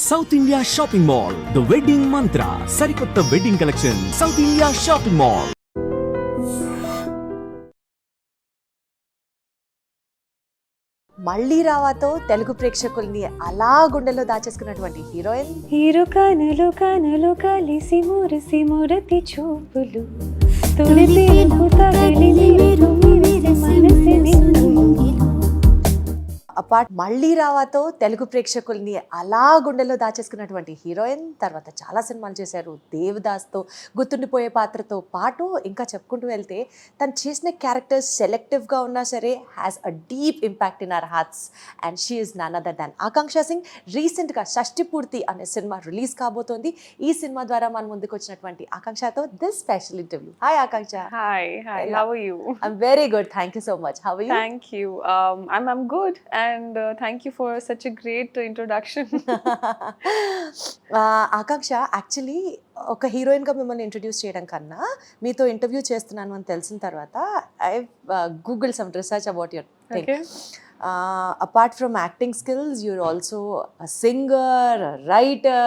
South India shopping mall, the wedding మంత్ర, సరికొత్త wedding collection, south India shopping mall. మళ్ళీ రావాతో తెలుగు ప్రేక్షకుల్ని అలా గుండెల్లో దాచేసుకున్నటువంటి హీరోయిన్. హీరో కనులు కనులు కలిసి మురిసి మురతి చూపులు తొలి పిలుపు తగిలి మీరు విరిసి మనసి నిన్ను. అపార్ట్ మళ్ళీ రావాతో తెలుగు ప్రేక్షకుల్ని అలా గుండెల్లో దాచేసుకున్నటువంటి హీరోయిన్. తర్వాత చాలా సినిమాలు చేశారు. దేవదాస్తో, గుర్తుండిపోయే పాత్రతో పాటు ఇంకా చెప్పుకుంటూ వెళ్తే తను చేసిన క్యారెక్టర్స్ సెలెక్టివ్గా ఉన్నా సరే has a deep impact in our hearts. And she is none other than Akanksha Singh. రీసెంట్గా షష్టి పూర్తి అనే సినిమా రిలీజ్ కాబోతోంది. ఈ సినిమా ద్వారా మన ముందుకు వచ్చినటువంటి ఆకాంక్షతో this special interview. Hi Akanksha. Hi, how are you? I'm very good. Thank you so much. How are you? Thank you. I'm good, and thank you for such a great introduction. Akanksha, actually ఒక హీరోయిన్గా మిమ్మల్ని introduce చేయడం కన్నా మీతో interview చేస్తున్నాను అని తెలిసిన తర్వాత I Google some research about your thing. Apart from acting skills, you're also a singer, a writer,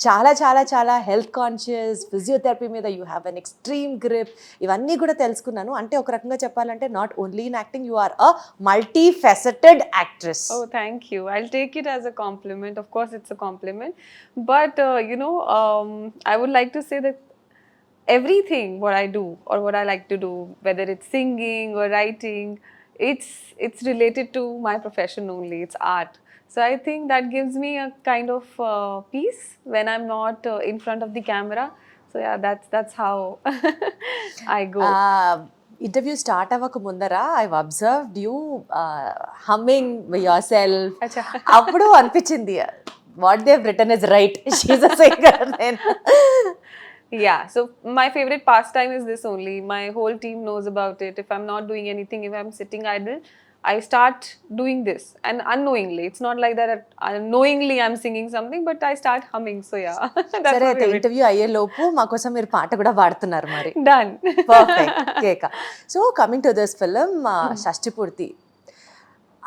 చాలా చాలా చాలా హెల్త్ కాన్షియస్, ఫిజియోథెరపీ మీద you have an extreme grip. ఇవన్నీ కూడా తెలుసుకున్నాను. అంటే ఒక రకంగా చెప్పాలంటే not only in acting, you are a multi faceted actress. Oh, thank you. I'll take it as a compliment. Of course, it's a compliment. But, I would like to say that everything what I do or what I like to do, whether it's singing or writing, it's related to my profession only. It's art. So I think that gives me a kind of peace when I'm not in front of the camera. So yeah, that's how I go. Interview start అవ్వక ముందర I've observed you humming yourself. అప్పుడు అనిపించింది what they have written is right, she is a singer. Yeah, so my favorite pastime is this only. My whole team knows about it. If I'm not doing anything, if I'm sitting idle, I start doing this, and unknowingly, it's not like that knowingly I'm singing something, but I start humming. So yeah, that's సరే అయితే interview అయ్యే లోపు మా కోసం మీరు పాట కూడా పాడుతున్నారు మరి. done. పర్ఫెక్ట్, కేక. So coming to this film షష్టి పూర్తి,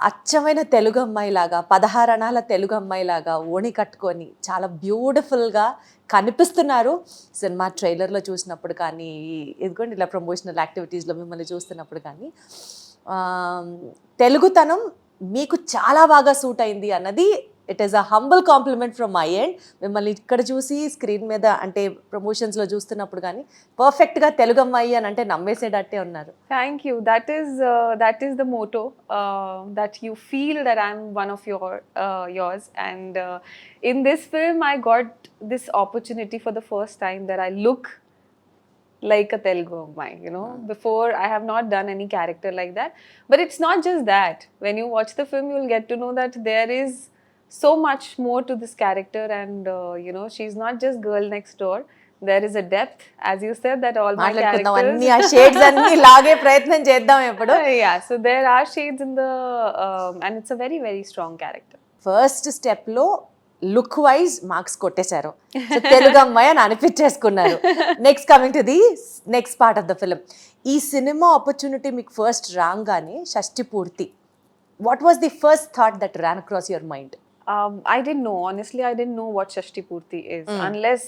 అచ్చమైన తెలుగు అమ్మాయిలాగా, 16 అణాల తెలుగు అమ్మాయిలాగా ఓణి కట్టుకొని చాలా బ్యూటిఫుల్గా కనిపిస్తున్నారు. సినిమా ట్రైలర్లో చూసినప్పుడు కానీ, ఇదిగోండి ఇలా ప్రమోషనల్ యాక్టివిటీస్లో మిమ్మల్ని చూస్తున్నప్పుడు కానీ తెలుగుతనం మీకు చాలా బాగా సూట్ అయింది అన్నది it is a humble compliment from my end. మిమ్మల్ని ఇక్కడ చూసి స్క్రీన్ మీద అంటే ప్రమోషన్స్లో చూస్తున్నప్పుడు కానీ పర్ఫెక్ట్గా తెలుగు అమ్మాయి అని అంటే నమ్మేసేటట్టే ఉన్నారు. Thank you. That is the motto, that you feel that I'm one of yours. And in this film, I got this opportunity for the first time that I look like a Telugu Ammai, Before, I have not done any character like that. But it's not just that. When you watch the film, you'll get to know that there is so much more to this character, and she's not just girl next door. There is a depth, as you said, that all my characters. అన్ని ఆ shades అన్ని లాగే ప్రయత్నం చేద్దాం ఇప్పుడు. Yeah, so there are shades in the and it's a very, very strong character. First స్టెప్లో look wise marks కొట్టేశారు. So Telugu అమ్మాయి అని అనిపించేసుకున్నారు. Next coming to the next part of the film. ఈ సినిమా ఆపర్చునిటీ మీకు ఫస్ట్ రాగానే Shashti Poorthi, what was the first thought that ran across your mind? I didn't know. Honestly, I didn't know what Shashti Purti is unless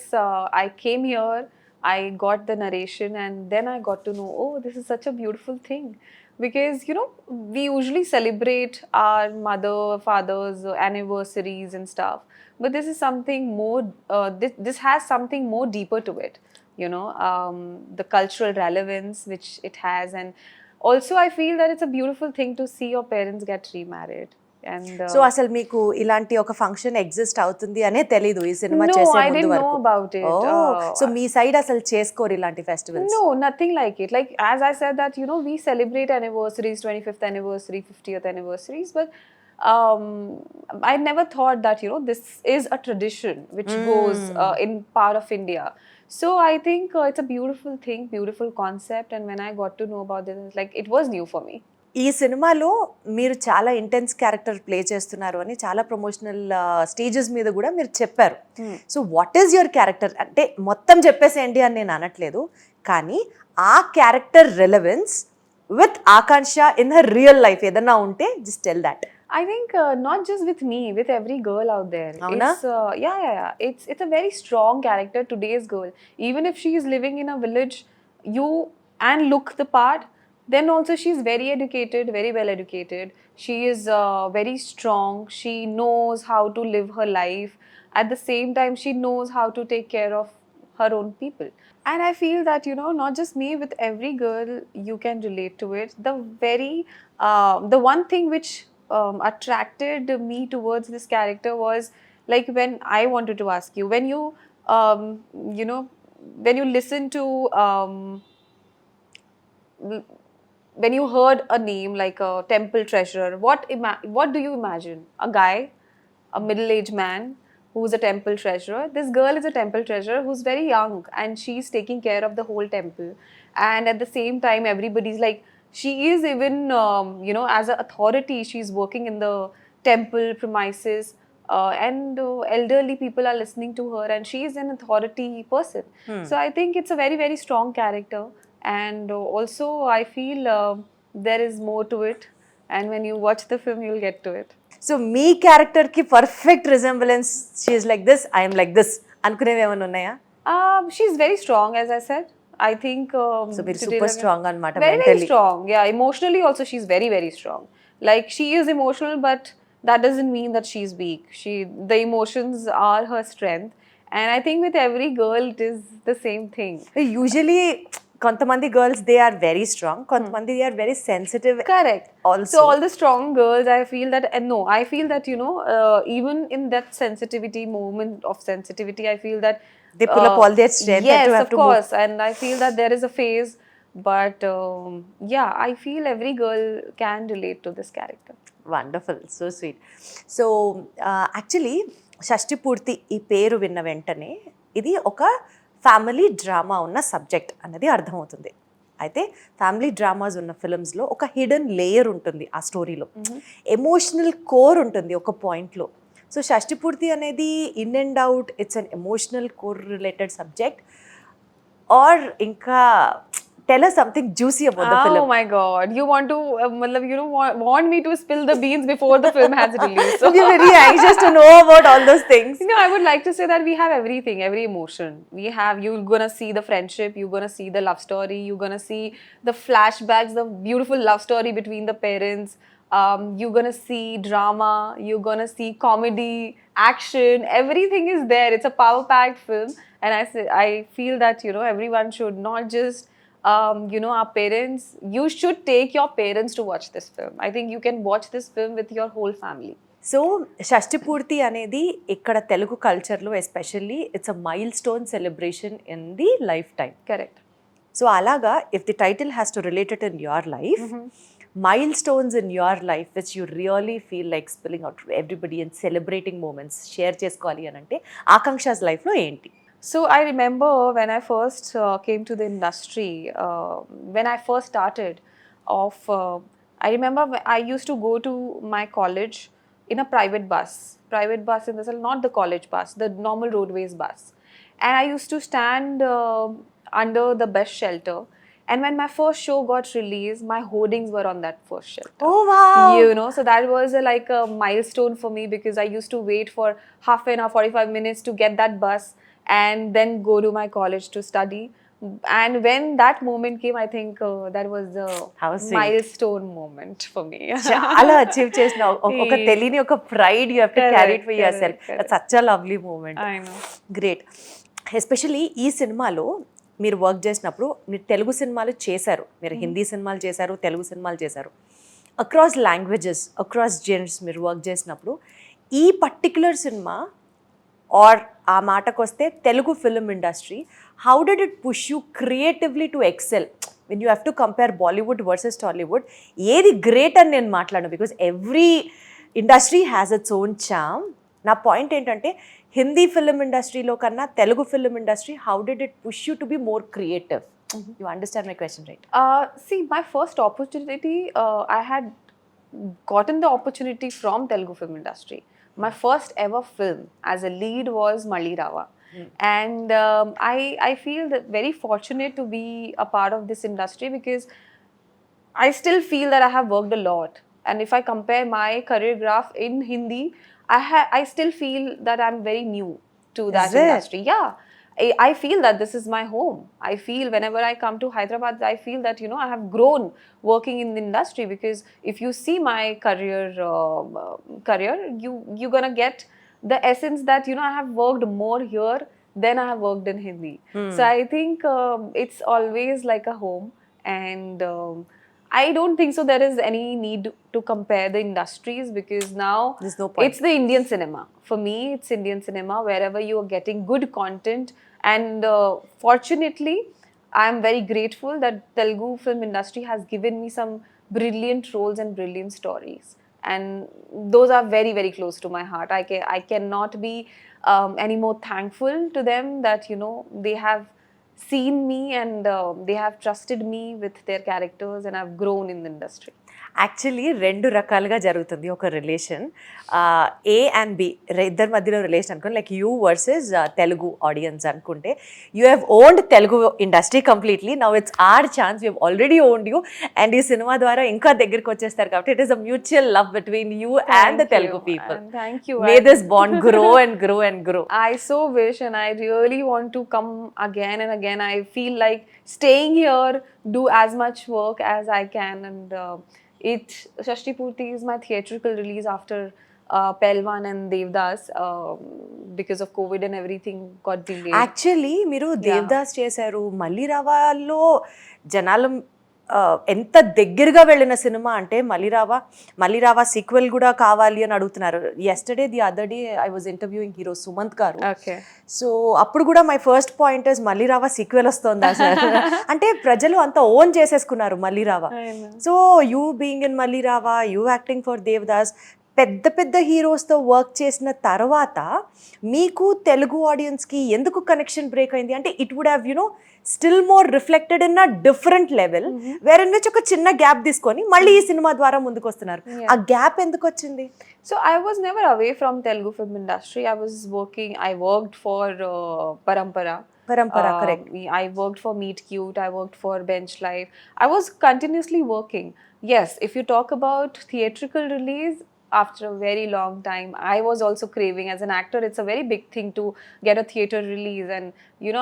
I came here, I got the narration, and then I got to know, oh, this is such a beautiful thing. Because, we usually celebrate our mother, father's anniversaries and stuff. But this is something more, this has something more deeper to it, the cultural relevance which it has. And also I feel that it's a beautiful thing to see your parents get remarried. So అసలు మీకు ఇలాంటి ఒక function exist అవుతుంది అనే తెలీదు ఈ cinema చేసే ముందు వరకు? No, I didn't know about it. So me side అసలు చేసుకోరు ఇలాంటి festivals? No, nothing like it. Like, as I said that, we celebrate anniversaries, 25th anniversary, 50th anniversaries, but I never thought that, this is a tradition which goes in part of India. So I think it's a beautiful thing, beautiful concept, and when I got to know about this, like, it was new for me. ఈ సినిమాలో మీరు చాలా intense character play చేస్తున్నారు అని చాలా promotional stages మీద కూడా మీరు చెప్పారు. So what is your character అంటే మొత్తం చెప్పేసేయండి అని నేను అనట్లేదు, కానీ ఆ character relevance with Akanksha in her real life ఏదన్నా ఉంటే just tell that. I think not just with me, with every girl out there. Avuna? It's yeah. It's a very strong character. Today's girl, even if she is living in a village, you and look the part. Then also she's very educated, very well educated. She is very strong. She knows how to live her life. At the same time, she knows how to take care of her own people. And I feel that, you know, not just me, with every girl, you can relate to it. The one thing which attracted me towards this character was, like, when I wanted to ask you, um, you know, when you listen to, when you heard a name like a temple treasurer, what do you imagine? A guy, a middle-aged man who's a temple treasurer. This girl is a temple treasurer who's very young, and she's taking care of the whole temple. And at the same time, everybody's like, she is even, you know, as an authority, she's working in the temple premises. And elderly people are listening to her, and she is an authority person. So I think it's a very, very strong character. And also, I feel there is more to it. And when you watch the film, you'll get to it. So మీ క్యారెక్టర్కి perfect resemblance she's like this I'm like this అనుకునేవి ఏమైనా ఉన్నాయా? She's very strong, as I said. I think. So మీరు super strong అనమాట Very, very mentally. strong. Yeah, emotionally also, she's very, very strong. Like, she is emotional, but that doesn't mean that she's weak. The emotions are her strength. And I think with every girl, it is the same thing. Usually కొంతమంది girls they are very strong, కొంతమంది they are very sensitive. Correct. Also. So all the strong girls, I feel that, and no, I feel that, you know, even in that sensitivity moment of sensitivity, I feel that They pull up all their strength and yes, to have of to course, and I feel that there is a phase, but yeah, I feel every girl can relate to this character. Wonderful, so sweet. So actually షష్ఠి పూర్తి ఈ పేరు విన్న వెంటనే ఇది ఒక family drama ఉన్న subject అన్నది అర్థమవుతుంది. అయితే ఫ్యామిలీ డ్రామాస్ ఉన్న ఫిల్మ్స్లో ఒక హిడెన్ లేయర్ ఉంటుంది ఆ స్టోరీలో, ఎమోషనల్ కోర్ ఉంటుంది ఒక పాయింట్లో. సో షష్ఠి పూర్తి అనేది in and out it's an emotional core related subject, or ఇంకా tell us something juicy about the film. Oh my God! You want to, you know, want me to spill the beans before the film has released? So. You're very anxious to know about all those things. You know, I would like to say that we have everything, every emotion. You're gonna see the friendship, you're gonna see the love story, you're gonna see the flashbacks, the beautiful love story between the parents. You're gonna see drama, you're gonna see comedy, action. Everything is there. It's a power-packed film, and I feel that, you know, everyone should not just. You know, our parents, you should take your parents to watch this film. I think you can watch this film with your whole family. So Shashti పూర్తి అనేది ఇక్కడ తెలుగు కల్చర్లో especially it's a milestone celebration in the lifetime. Correct. So అలాగా if the title has to related in your life, milestone in your life which you really feel like spilling out everybody and celebrating moments share చేసుకోవాలి అని అంటే ఆకాంక్షాస్ లైఫ్లో ఏంటి? So I remember when I first came to the industry, when I first started off, I remember I used to go to my college in a private bus in the sense, not the college bus, the normal roadways bus. And I used to stand under the bus shelter. And when my first show got released, my hoardings were on that first shelter. Oh wow! You know, so that was like a milestone for me, because I used to wait for half an hour, 45 minutes to get that bus and then go to my college to study. And when that moment came, I think that was the milestone moment for me. చాలా achieve చేసిన ఒక తెలియని ఒక pride you have to carry it for yourself. That's such a lovely moment. I know. Great. Especially ఈ సినిమాలో మీరు work చేసినప్పుడు, మీరు తెలుగు సినిమాలు చేశారు, మీరు హిందీ సినిమాలు చేశారు, తెలుగు సినిమాలు చేశారు, అక్రాస్ లాంగ్వేజెస్, అక్రాస్ జెనర్స్ మీరు వర్క్ చేసినప్పుడు ఈ పర్టిక్యులర్ సినిమా ఆర్ ఆ మాటకు వస్తే Telugu film industry, how did it push you creatively to excel when you have to compare Bollywood versus Tollywood? ఏది గ్రేట్ అని నేను మాట్లాడను, because every industry has its own charm. నా పాయింట్ ఏంటంటే హిందీ ఫిల్మ్ ఇండస్ట్రీలో కన్నా Telugu film industry, how did it push you to be more creative? You understand my question, right? See, my first opportunity, I had gotten the opportunity from Telugu film industry. My first ever film as a lead was Malli Rava. And I feel that very fortunate to be a part of this industry, because I still feel that I have worked a lot And if I compare my career graph in Hindi, I still feel that I'm very new to that Is it? industry. Yeah. I feel that this is my home. I feel whenever I come to Hyderabad, I feel that, I have grown working in the industry, because if you see my career, you're gonna get the essence that, I have worked more here than I have worked in Hindi. So I think it's always like a home. And I don't think so there is any need to compare the industries, because now There's no point. it's the Indian cinema. For me, it's Indian cinema wherever you are getting good content. And fortunately, I'm very grateful that Telugu film industry has given me some brilliant roles and brilliant stories. And those are very, very close to my heart. I cannot be any more thankful to them that, they have seen me, and they have trusted me with their characters, and I've grown in the industry. Actually 2 రకాలుగా జరుగుతుంది ఒక relation. A and B ఇద్దరి మధ్యలో relation అనుకోండి, like you versus Telugu audience అనుకుంటే, you have owned Telugu industry completely. Now it's our chance, you have already owned you, and ఈ cinema ద్వారా ఇంకా దగ్గరికి వచ్చేస్తారు కాబట్టి it is a mutual love between you and the Telugu people. And thank you. May this bond grow and grow and grow. I so wish, and I really want to come again and again. I feel like staying here, do as much work as I can, and Shashti Purti is my theatrical release after Pelwan and Devdas, because of COVID and everything got delayed. Actually మీరు దేవదాస్ చేశారు, మళ్ళీ రావాలో జనాలు ఎంత దగ్గరగా వెళ్ళిన cinema అంటే మళ్ళీ రావా సీక్వెల్ కూడా కావాలి అని అడుగుతున్నారు. Yesterday the other day I was interviewing hero Sumanth గారు. Okay. సో అప్పుడు కూడా మై ఫస్ట్ పాయింట్ ఇస్ మళ్ళీ రావా సీక్వెల్ వస్తుందా సార్ అంటే ప్రజలు అంత ఓన్ చేసేసుకున్నారు మళ్ళీ రావా. సో యూ బీయింగ్ ఇన్ మళ్ళీ రావా, యూ యాక్టింగ్ ఫర్ దేవదాస్, పెద్ద పెద్ద హీరోస్తో వర్క్ చేసిన తర్వాత మీకు తెలుగు ఆడియన్స్కి ఎందుకు కనెక్షన్ బ్రేక్ అయింది అంటే it would have still more reflected in a different level, where in which ఒక చిన్న గ్యాప్ తీసుకొని మళ్ళీ ఈ సినిమా ద్వారా ముందుకు వస్తున్నారు. ఆ గ్యాప్ ఎందుకు వచ్చింది? So I was never away from Telugu film industry. I worked for Parampara. Correct. I worked for Meet Cute, I worked for Bench Life. I was continuously working. Yes, if you talk about theatrical release, after a very long time, I was also craving. As an actor, it's a very big thing to get a theater release, and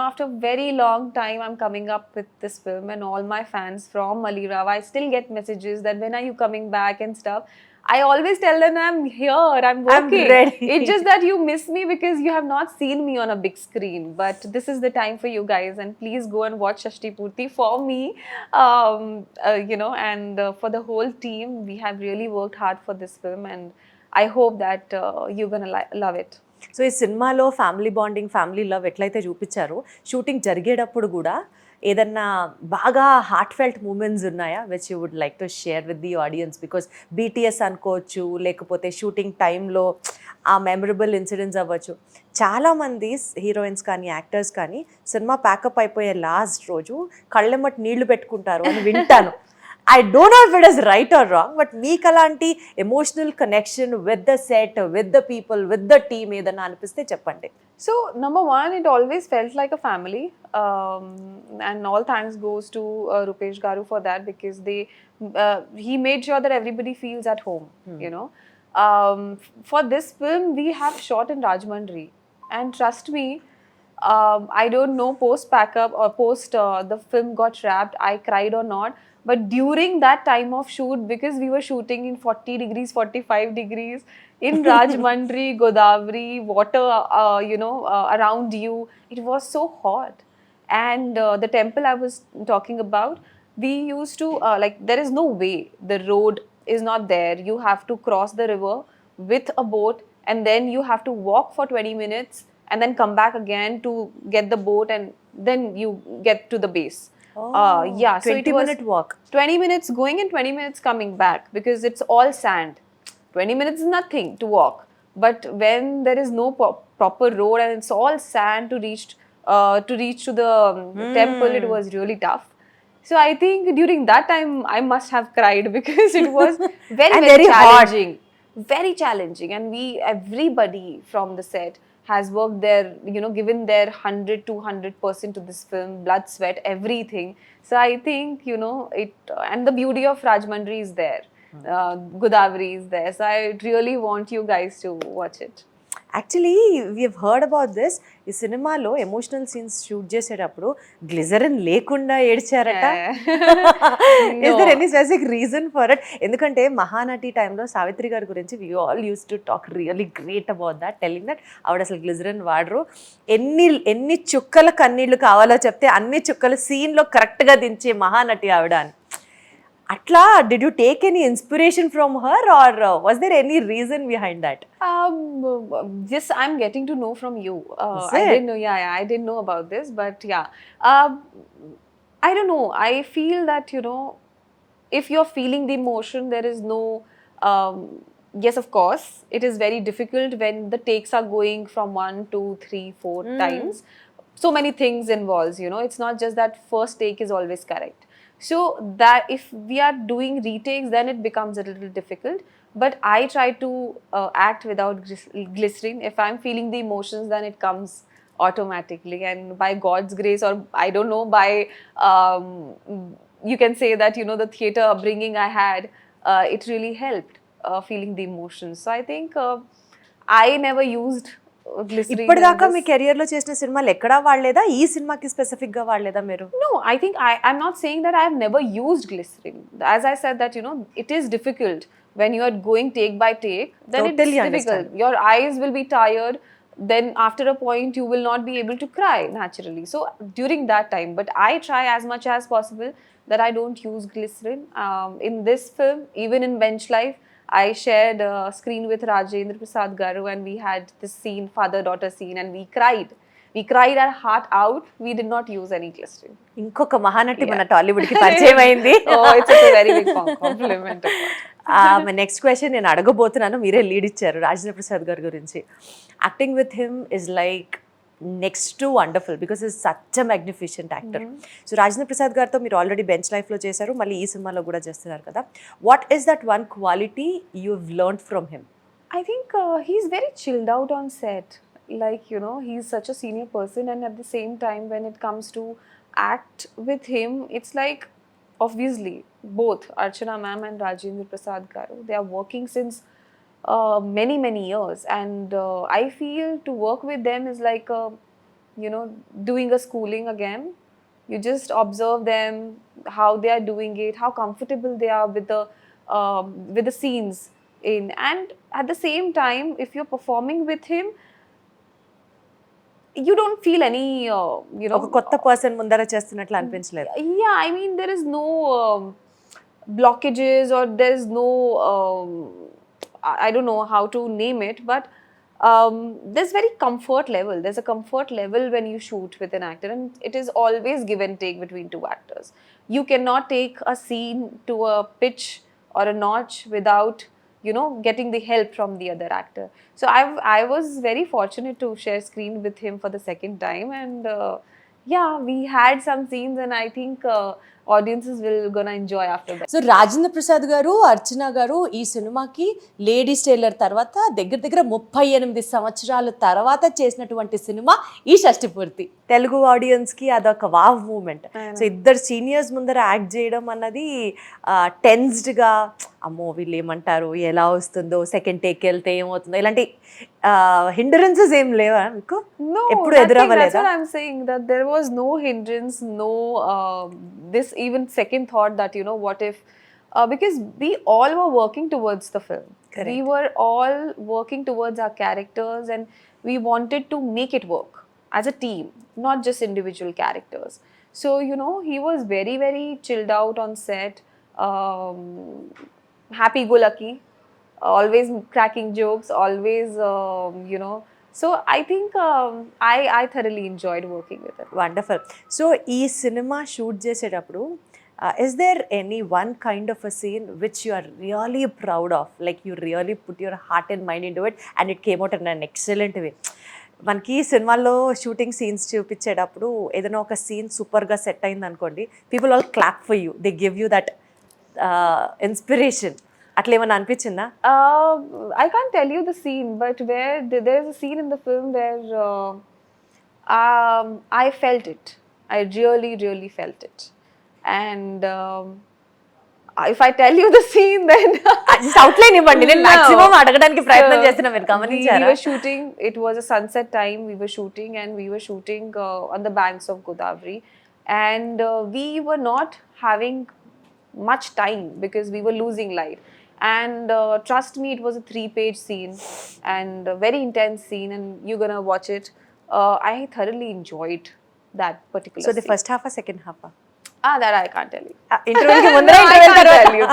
after a very long time I'm coming up with this film, and all my fans from Malirav, I still get messages that when are you coming back and stuff. I always tell them I'm here, I'm working. I'm ready. It's just that you miss me because you have not seen me on a big screen. But this is the time for you guys, and please go and watch Shashti Purti for me, and for the whole team. We have really worked hard for this film, and I hope that you're gonna love it. So ఈ సినిమాలో family bonding, family love ఎట్లయితే చూపించారో, shooting జరిగేటప్పుడు కూడా ఏదన్నా బాగా heartfelt moments ఉన్నాయా which you would like to share with the audience? Because BTS అనుకోవచ్చు, లేకపోతే షూటింగ్ టైంలో ఆ మెమరబుల్ ఇన్సిడెంట్స్ అవ్వచ్చు. చాలామంది హీరోయిన్స్ కానీ యాక్టర్స్ కానీ సినిమా ప్యాకప్ అయిపోయే లాస్ట్ రోజు కళ్ళెమ్మటి నీళ్లు పెట్టుకుంటారు అని వింటాను. I don't know if it is right or wrong, but meek alanti emotional connection with the set, with the people, with the team ఏదన్నా అనిపిస్తే చెప్పండి. So number one, it always felt like a family, and all thanks goes to Rupesh Garu for that, because he made sure that everybody feels at home. For this film we have shot in Rajahmundry, and trust me, I don't know post pack-up or post the film got wrapped, I cried or not. But during that time of shoot, because we were shooting in 40 degrees, 45 degrees, in Rajahmundry, Godavari, water, around you, it was so hot. And the temple I was talking about, we used to, there is no way, the road is not there. You have to cross the river with a boat, and then you have to walk for 20 minutes, and then come back again to get the boat, and then you get to the base. Yeah, so 20-minute walk. 20 minutes going and 20 minutes coming back, because it's all sand. 20 minutes is nothing to walk, but when there is no proper road and it's all sand to reach to the temple, it was really tough. So I think during that time I must have cried, because it was very very challenging. Very challenging, and everybody from the set has worked their, given their 100-200% to this film, blood, sweat, everything. So I think, it, and the beauty of Rajahmundry is there. Godavari is there. So I really want you guys to watch it. Actually we heard about this. ఈ సినిమాలో emotional scenes shoot చేసేటప్పుడు glycerin లేకుండా ఏడ్చారట. Is there any specific reason for it? ఎందుకంటే మహానటి టైంలో సావిత్రి గారి గురించి we all use to talk really great about that, telling that ఆవిడ అసలు గ్లిజరిన్ వాడరు, ఎన్ని చుక్కల కన్నీళ్లు కావాలో చెప్తే అన్ని చుక్కలు సీన్లో కరెక్ట్గా దించే మహానటి ఆవిడ అని. Atla, did you take any inspiration from her, or was there any reason behind that? Just I'm getting to know from you. Is I it? didn't know. Yeah, I didn't know about this, but yeah. I don't know. I feel that, you know, if you're feeling the emotion, there is no. Yes, of course, it is very difficult when the takes are going from 1, 2, 3, 4 times. So many things involves. You know, it's not just that first take is always correct. So that if we are doing retakes, then it becomes a little difficult. But I try to act without glycerin. If I'm feeling the emotions, then it comes automatically. And by God's grace, or I don't know, by you can say that, you know, the theatre upbringing I had, it really helped feeling the emotions. So I think I never used glycerin. ఇప్పటిదాకా మీ కెరియర్లో చేసిన సినిమాలు ఎక్కడా వాడలేదా? ఈ సినిమాకి స్పెసిఫిక్గా వాడలేదా మీరు? No, I think I'm not saying that I have never used glycerin. As I said that, you know, it is difficult when you are going take by take. Then Totally it's difficult. understand. Your eyes will be tired. Then after a point, you will not be able to cry naturally. So during that time, but I try as much as possible that I don't use glycerin. In this film, even in Bench Life, I shared a screen with Prasad garu, and we had this scene, father-daughter scene, and we cried. We cried our heart out. We did not use any glycerin. ఇంకొక మహానటి మన టాలీవుడ్కి పరిచయం అయింది. Oh, it's a very big compliment. My next question నేను అడగబోతున్నాను, మీరే lead ఇచ్చారు. రాజేంద్ర ప్రసాద్ గారి గురించి acting with him is like next to wonderful because is such a magnificent actor. So Rajendra Prasad గారితో మీరు ఆల్రెడీ బెంచ్ లైఫ్లో చేశారు, మళ్ళీ ఈ సినిమాలో కూడా చేస్తున్నారు కదా. What is that one quality you have learned from him? I think he's very chilled out on set. Like, you know, he's such a senior person, and at the same time, when it comes to act with him, it's like, obviously, both Archana ma'am and Rajendra Prasad garu, they are working since many years, and I feel to work with them is like, you know, doing a schooling again. You just observe them, how they are doing it, how comfortable they are with the scenes in, and at the same time, if you're performing with him, you don't feel any, you know, ఒక కొత్త person ముందర చేస్తున్నట్లు అనిపించలేదు? yeah, I mean, there is no blockages, or there is no I don't know how to name it, but there's very comfort level. There's a comfort level when you shoot with an actor, and it is always give and take between two actors. You cannot take a scene to a pitch or a notch without, you know, getting the help from the other actor. So I was very fortunate to share screen with him for the second time, and yeah, we had some scenes, and I think audiences will gonna enjoy after that. So Rajendra Prasad గారు, అర్చన గారు ఈ సినిమాకి ladies tailor తర్వాత దగ్గర 38 సంవత్సరాల తర్వాత చేసినటువంటి cinema ఈ షష్టి పూర్తి. తెలుగు ఆడియన్స్కి అదొక వావ్ మూమెంట్. సో ఇద్దరు సీనియర్స్ ముందర యాక్ట్ చేయడం అన్నది టెన్స్డ్గా, అమ్మో వీళ్ళు ఏమంటారు, ఎలా వస్తుందో, సెకండ్ టేక్ వెళ్తే ఏమవుతుందో, ఇలాంటి హిండరెన్సెస్ ఏం లేవా మీకు? No, ఎప్పుడు nothing. ఎదురవ్వలేదా? That's what I'm saying, that there was no hindrance, no this even second thought that, you know, what if, because we all were working towards the film. Correct. We were all working towards our characters, and we wanted to make it work as a team, not just individual characters. So, you know, he was very chilled out on set, happy-go-lucky, always cracking jokes, always, you know. So I think I thoroughly enjoyed working with him. Wonderful. So ఈ cinema shoot చేసేటప్పుడు is there any one kind of a scene which you are really proud of, like you really put your heart and mind into it and it came out in an excellent way? మనకి సినిమాల్లో shooting scenes చూపించేటప్పుడు ఏదైనా ఒక scene సూపర్గా set అయింది అనుకోండి, people all clap for you, they give you that inspiration. అట్లా ఏమైనా అనిపించిందా? I can't tell you the scene, but where there's a scene in the film where I felt it. I really felt it, and if I tell you the scene, then just outline ఇవ్వండి, నేను No. Maximum అడగడానికి ప్రయత్నం So, చేస్తున్నా, మీరు we గమనించారా? were shooting, it was a sunset time, we were shooting, and we were shooting on the banks of Godavari, and we were not having much time because we were losing light. And trust me, it was a 3-page scene and a very intense scene, and you're gonna watch it. I thoroughly enjoyed that particular so the scene. First half second half That I can't tell you. ఇంటర్వ్యూకి ముందర No, I interview can't తర్వాత tell you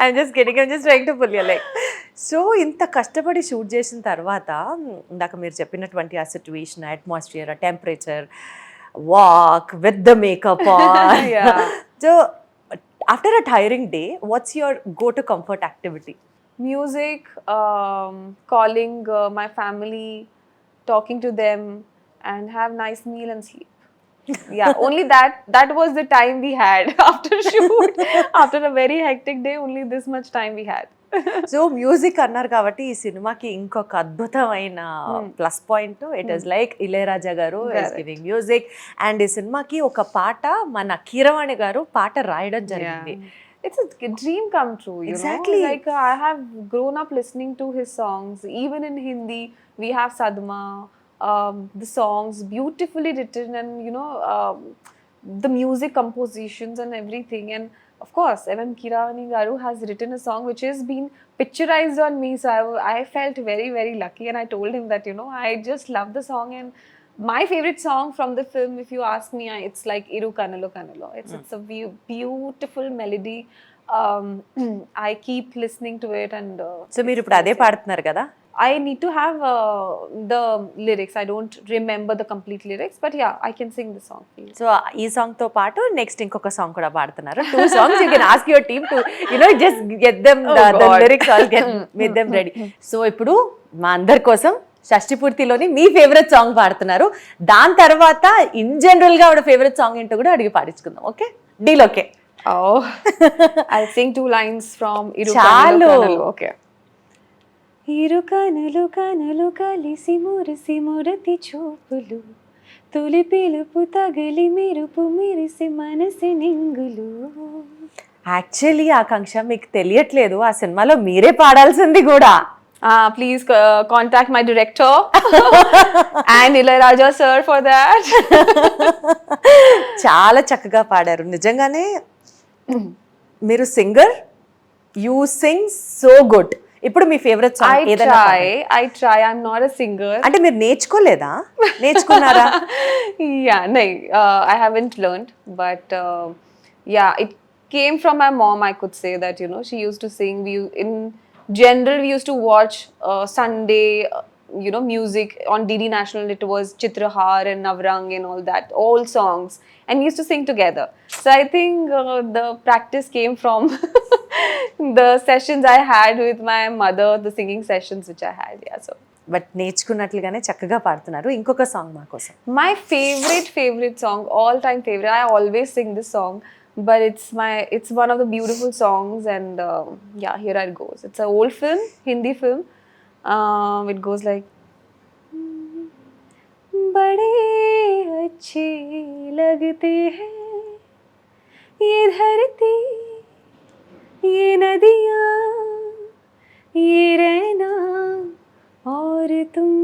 I'm just kidding, I'm just trying to pull you like. So ఇంత కష్టపడి shoot చేసిన తర్వాత ఇందాక మీరు చెప్పినటువంటి ఆ సిచ్యువేషన్, అట్మాస్ఫియర్, ఆ temperature, walk with the makeup on. Yeah. So after a tiring day, what's your go to comfort activity? Music, calling my family, talking to them, and have nice meal and sleep. Yeah, only that was the time we had after shoot. After a very hectic day, only this much time we had. So music అన్నారు కాబట్టి ఈ సినిమాకి ఇంకొక అద్భుతమైన plus point, it is like Ilaiyaraaja గారు is giving music. And ఈ సినిమాకి ఒక పాట మన కీరవాణి గారు పాట రాయడం జరిగింది. It's a dream come true, you Exactly. know. Like I have grown up listening to his songs. Even in Hindi, we have Sadma. The songs beautifully written, and you know, the music compositions and everything. And of course, M.M. Keeravani Garu has written a song which has been picturized on me. So I felt very, very lucky, and I told him that, you know, I just love the song. And my favorite song from the film, if you ask me, it's like Iru Kanalo Kanalo. It's a beautiful melody. I keep listening to it, and so మీరు ఇప్పుడు అదే పాడుతున్నారు కదా? I need to have the lyrics. I don't remember the complete lyrics, but yeah, I can sing the song for you. So ఈ song తో పాటు next ఇంకొక song కూడా పాడుతున్నారు. 2 songs you can ask your team to, you know, just get them the God. lyrics, all get make them ready. So ఇప్పుడు మా అందరి కోసం షష్టిపూర్తిలోని మీ ఫేవరెట్ సాంగ్ పాడుతున్నారు. దాని తర్వాత ఇన్ జనరల్ గా ఆవిడ ఫేవరెట్ సాంగ్ ఏంటో కూడా అడిగి పాడించుకుందాం. Okay, deal? Okay, Oh, I'll sing 2 lines from Iru Chalu. Kanalo Kanalo. Okay. ఇరు కనులు కనులు కలిసి మురిసి మురతి చూపులు, తొలి పిలుపు తగిలి మెరుపు మిరిసి మనసి నింగులు. యాక్చువల్లీ ఆకాంక్ష, మీకు తెలియట్లేదు, ఆ సినిమాలో మీరే పాడాల్సింది కూడా. Please contact my director and Ilayaraja sir for that. చాలా చక్కగా పాడారు నిజంగానే. మీరు singer, you sing so good. ఇప్పుడు మీ ఫేవరెట్ సాంగ్ ఏదైనా? I try. I'm not a singer. అంటే మీరు నేర్చుకోలేదా? నేర్చుకున్నారా? Yeah, no, I haven't learned, but yeah, it came from my mom. I could say that, you know, she used to sing. In general, we used to watch Sunday, you know, music on DD National. It was Chitrahar and Navrang and all that, all songs, and we used to sing together. So I think the practice came from the sessions I had with my mother, the singing sessions which I had. Yeah, so. But నేర్చుకున్నట్లుగానే చక్కగా పాడుతున్నారు. ఇంకొక song మా కోసం. My favorite song, all time favorite. I always sing this song, but it's one of the beautiful songs, and yeah, here it goes. It's an old film, Hindi film. It goes like, बड़े अच्छे लगते हैं ये धरती, ये नदियाँ, ये रहना और तुम.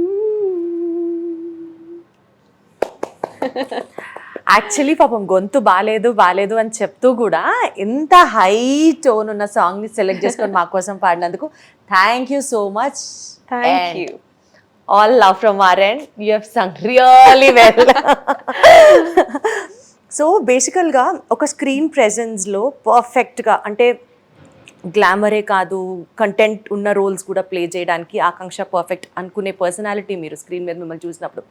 యాక్చువల్లీ పాపం గొంతు బాలేదు అని చెప్తూ కూడా ఇంత హై టోన్ ఉన్న సాంగ్ ని సెలెక్ట్ చేసుకొని మా కోసం పాడినందుకు thank you so much. Thank you. All love from our end. You have sung really well. So బేసికల్గా ఒక స్క్రీన్ ప్రెజెన్స్లో పర్ఫెక్ట్గా, అంటే గ్లామరే కాదు, కంటెంట్ ఉన్న రోల్స్ కూడా ప్లే చేయడానికి ఆకాంక్ష పర్ఫెక్ట్ అనుకునే పర్సనాలిటీ మీరు స్క్రీన్ మీద మిమ్మల్ని చూసినప్పుడు,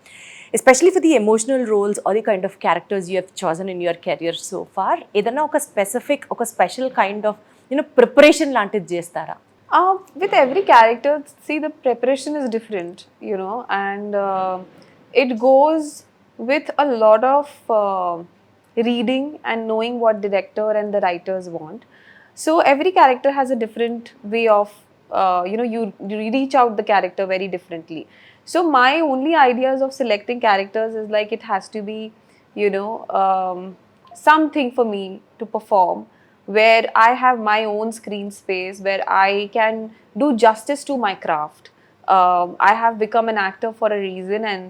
especially for the emotional roles are the kind of characters you have chosen in your career so far, ఏదన్నా ఒక special kind of you know preparation లాంటిది చేస్తారా? With every character, see, the preparation is different, you know, and it goes with a lot of reading and knowing what director and the writers want. So every character has a different way of, you know, you reach out the character very differently. So my only ideas of selecting characters is like it has to be, you know, something for me to perform. where I have my own screen space, where I can do justice to my craft. I have become an actor for a reason, and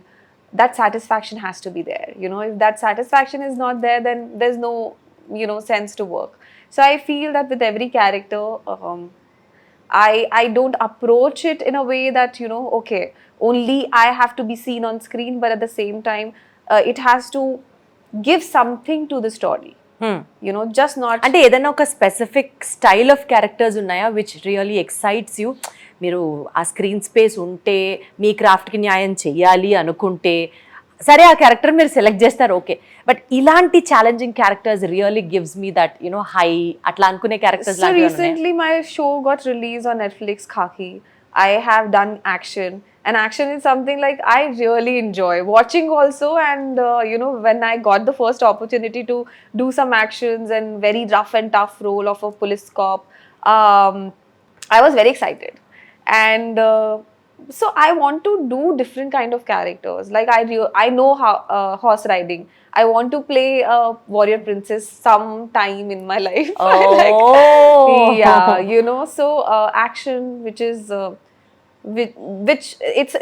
that satisfaction has to be there. You know, if that satisfaction is not there, then there's no, you know, sense to work. So I feel that with every character, I don't approach it in a way that, you know, okay, only I have to be seen on screen, but at the same time, it has to give something to the story. You know, just not. అంటే ఏదైనా ఒక specific style of characters ఉన్నాయా which really excites you? మీరు ఆ screen space ఉంటే మీ క్రాఫ్ట్కి న్యాయం చెయ్యాలి అనుకుంటే సరే ఆ క్యారెక్టర్ మీరు సెలెక్ట్ చేస్తారు, ఓకే, బట్ ఇలాంటి challenging characters really gives me that you know high అట్లా అనుకునే characters So recently my show got released on Netflix, Khaki. I have done action, and action is something like I really enjoy watching also. And you know, when I got the first opportunity to do some actions and very rough and tough role of a police cop, I was very excited. And so I want to do different kind of characters. Like I know how horse riding. I want to play a warrior princess sometime in my life. Like, yeah, you know. So action, which is which it's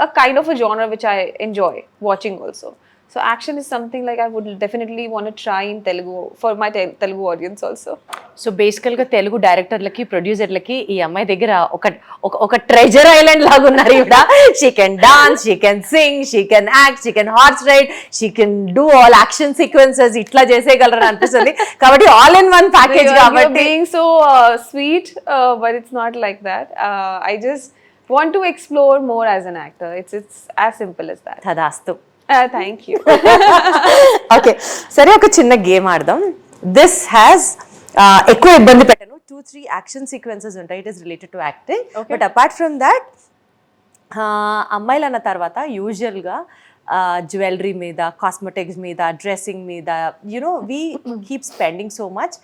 a kind of a genre which I enjoy watching also. So action is something like I would definitely want to try in Telugu for my Telugu audience also. So బేసికల్గా తెలుగు డైరెక్టర్లకి ప్రొడ్యూసర్లకి ఈ అమ్మాయి దగ్గర ఒక treasure island లాగా ఉన్నారు ఈవిడ. She can dance, she can sing, she can act, she can horse ride, she can do all action sequences ఇట్లా చేసేయగలరని అనిపిస్తుంది. కాబట్టి all in one package. You're being so sweet, but it's not like that. I just want to explore more as an actor. It's as simple as that. తదాస్తు. Thank you. Okay, సరే ఒక చిన్న game ఆడదాం. This has ఎక్కువ ఇబ్బంది పెట్టను, 2-3 action sequences ఉంటాయి. It is related to acting, but apart from that అమ్మాయిలు అన్న తర్వాత యూజువల్గా జ్యువెలరీ మీద, కాస్మెటిక్స్ మీద, డ్రెస్సింగ్ మీద you know we keep spending so much.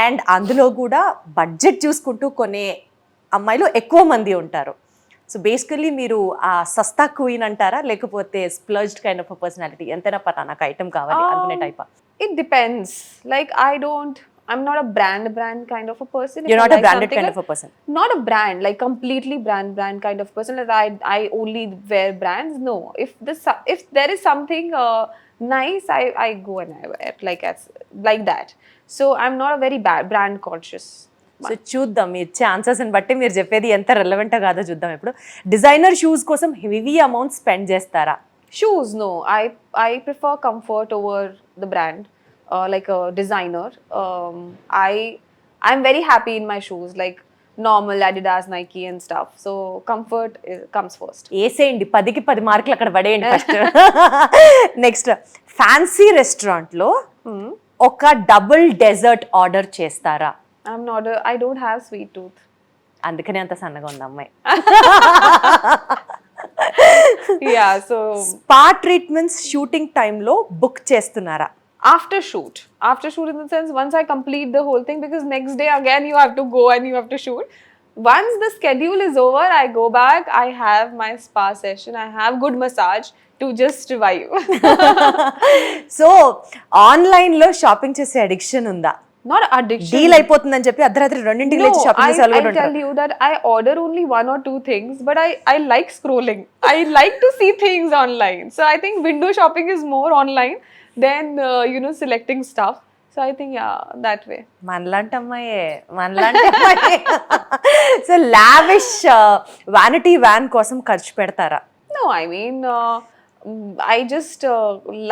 And అందులో కూడా బడ్జెట్ చూసుకుంటూ కొనే అమ్మాయిలు ఎక్కువ మంది ఉంటారు. సో బేసికలీ మీరు ఆ సస్తా క్వీన్ అంటారా, లేకపోతే స్ప్లర్జ్డ్ కైండ్ ఆఫ్ పర్సనాలిటీ? ఎంతైనా పతా నాకు ఐటమ్ కావాలి అనుకునే టైపా? It depends. Like I'm not a brand kind of a person. You're If not I a like branded something, kind of a person. Not a brand, like completely brand kind of person. Like I only wear brands. No, if there is something nice, I go and I wear like that. So I'm not a very brand conscious. So చూద్దాం మీ ఛాన్సెస్ని బట్టి మీరు చెప్పేది ఎంత రెలవెంటో కాదో చూద్దాం. ఇప్పుడు designer shoes కోసం heavy amount spend చేస్తారా? Shoes, no. I prefer comfort over the brand. Like a designer, I'm very happy in my shoes, like normal Adidas, Nike and stuff. So comfort comes first. వేసేయండి, 10కి 10 మార్కులు అక్కడ పడేయండి first. Next, fancy రెస్టారెంట్లో ఒక double dessert order చేస్తారా? I don't have sweet tooth. అందుకనే అంత సన్నగా ఉంది అమ్మాయి. Yeah, so spa treatments shooting టైంలో బుక్ చేస్తున్నారా? after shoot in the sense, once I complete the whole thing, because next day again you have to go and you have to shoot. Once the schedule is over, I go back, I have my spa session, I have good massage to just revive. So ఆన్లైన్లో shopping చేసే addiction ఉందా? Not addiction. Deal అయిపోతుందని చెప్పి అర్ధరాత్రి 2ంటికి లేచి shopping చేసే వాళ్ళు కూడా I tell ఉంటారు. you that I order only 1 or 2 things, but I like scrolling. I like to see things online. So I think window shopping is more online than you know, selecting stuff. So I think, yeah, that way. మనలాంటి అమ్మాయే. So lavish vanity van కోసం ఖర్చు పెడతారా? No, I mean, I just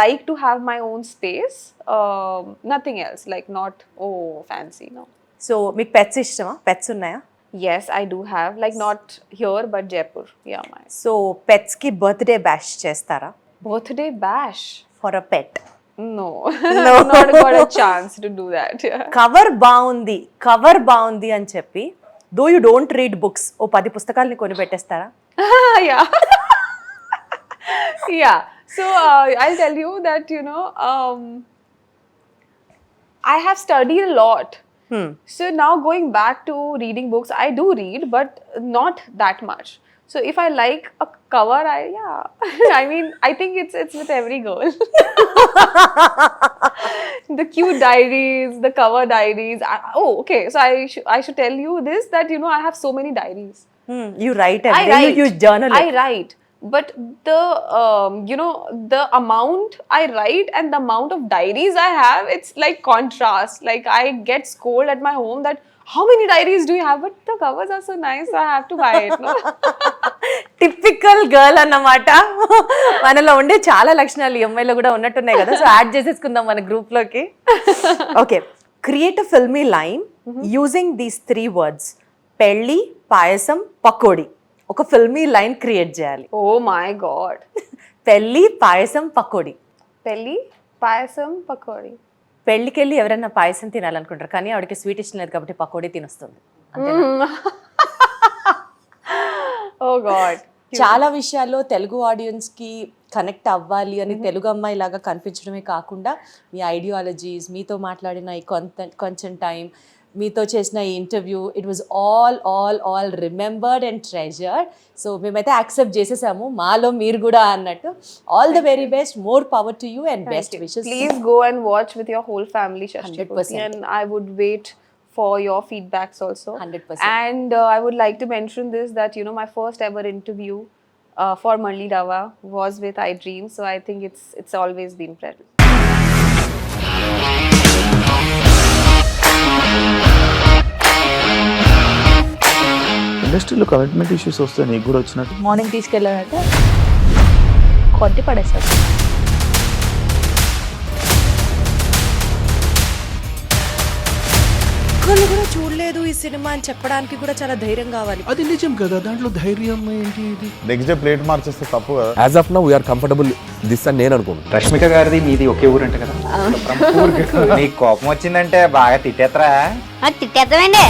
like to have my own space. Nothing else. Like not fancy. No. So మీకు pets ఇష్టమా? Pets ఉన్నాయా? Yes, I do have. Like not here, but Jaipur. Yeah, my so పెట్స్కి birthday bash చేస్తారా? birthday bash. For a pet? No, not got a chance to do that. Yeah. Cover బాగుంది అని చెప్పి though you don't read books, ఓ 10 పుస్తకాలని కొని పెట్టేస్తారా? Yeah. Yeah. So I'll tell you that, you know, I have studied a lot. So now going back to reading books, I do read, but not that much. So if I like a cover, I mean, I think it's with every girl. The cute diaries, the cover diaries. Okay. So I should tell you this, that you know, I have so many diaries. You write I every day. write. You journal it. I write. But the you know, the amount I write and the amount of diaries I have, it's like contrast. Like I get scolded at my home that how many diaries do you have? But the covers are so nice, so I have to buy it. No? Typical girl అన్నమాట. మనలో ఉండే చాలా లక్షణాలు ఈ అమ్మాయిలో కూడా ఉన్నట్టున్నాయి కదా, సో యాడ్ చేసేసుకుందాం మన గ్రూప్ లోకి. Okay, create a filmy line using these 3 words: పెళ్ళి, పాయసం, పకోడీ. ఒక ఫిల్మీ లైన్ క్రియేట్ చేయాలి. Oh my god. పెళ్ళి, పాయసం, పకోడీ. Pelli, payasam, pakodi. పెళ్ళికి వెళ్ళి ఎవరైనా పాయసం తినాలనుకుంటారు, కానీ ఆవిడకి స్వీట్ ఇష్టం లేదు కాబట్టి పకోడీ తినొస్తుంది. Oh god. చాలా విషయాల్లో తెలుగు ఆడియన్స్ కి కనెక్ట్ అవ్వాలి అని తెలుగు అమ్మాయి లాగా కనిపించడమే కాకుండా మీ ఐడియాలజీస్, మీతో మాట్లాడిన ఈ కొంచెం టైం, మీతో చేసిన ఈ interview, it was all remembered and treasured. So మేమైతే యాక్సెప్ట్ చేసేసాము, మాలో మీరు కూడా అన్నట్టు. All the very best, more power to you and best wishes. Please go and watch with your whole family, Shashti. 100%. And I would wait for your feedbacks also. 100%. And I would like to mention this, that you know, my first ever interview for Muralidhar was with iDream, so I think it's always been present. ఇండస్ట్రీలో commitment issues వస్తే నీకు కూడా వచ్చినట్టు? Morning తీసుకెళ్ళాడంటే కొట్టి పడేస్తాడు. ఒక్కళ్ళు కూడా చూడలేదు ఈ సినిమా అని చెప్పడానికి కూడా చాలా ధైర్యం కావాలి. అది నిజం కదా, దాంట్లో ధైర్యం ఏంటి? ఇది నెక్స్ట్ డే ప్లేట్ మార్చేస్తే తప్పు కదా. As of now we're comfortable this అని నేను అనుకుంటున్నాను. రష్మిక గారిది మీది ఒకే ఊరంట కదా? నీకు కోపం వచ్చిందంటే బాగా తిట్టేత్తరా? తిట్టేద్దామండి.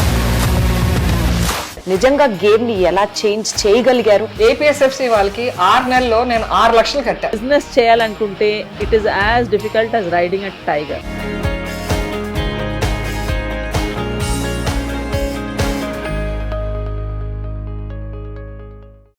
నిజంగా గేమ్ ని ఎలా చేంజ్ చేయగలిగారు? ఏపీఎస్ఎఫ్సి వాళ్ళకి 6 నెలల్లో నేను 6 లక్షలు కట్టా. బిజినెస్ చేయాలనుకుంటే it is as difficult as riding a tiger.